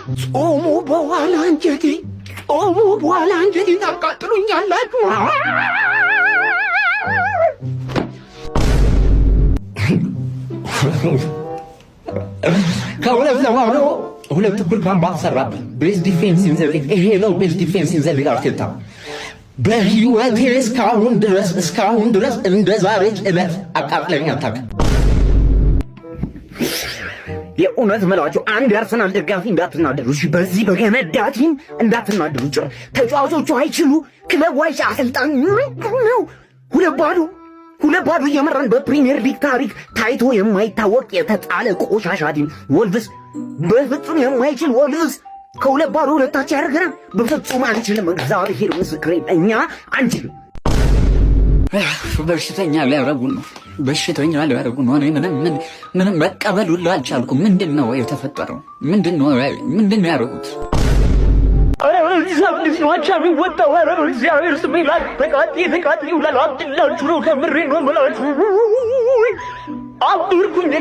ጾሙ በኋላ አንጀቴ ጾሙ በኋላ አንጀቴ ታቃጥሉኛላችሁ። ከሁለት ለማዶ ሁለት እኩል ካምባ ሰራብን። ቤዝ ዲፌንስ ኢንዘሊግ ይሄ ነው። ቤዝ ዲፌንስ ኢንዘሊግ አርቴታ በህይወቴ እስካሁን ድረስ እንደ ዛሬ ዕለት አቃጥለኝ አታውቅም። የእውነት መላችሁ አንድ የአርሰናል ደጋፊ እንዳትናደሩ፣ በዚህ በገመዳቲም እንዳትናደሩ። ጭር ተጫዋቾቹ አይችሉ ክለቡ አይቻ አሰልጣኝ ነው። ሁለት ባዶ እየመራን በፕሪሚየር ሊግ ታሪክ ታይቶ የማይታወቅ የተጣለ ቆሻሻ ቲም ወልቭስ፣ በፍጹም የማይችል ወልቭስ ከሁለት ባዶ ሁለታችን ያደርገናል። በፍጹም አንችልም። እግዚአብሔር ምስክሬ፣ እኛ አንችልም። በሽተኛ ሊያረጉን ነው። ምንም መቀበል ሁሉ አልቻልኩም። ምንድን ነው የተፈጠረው? ምንድን ነው ያደረጉት? እግዚአብሔር ስሜ ተቃጥሊ ውላል። አብድላችሁ ነው ከምሬ ነው የምላችሁ። አብድርኩኝ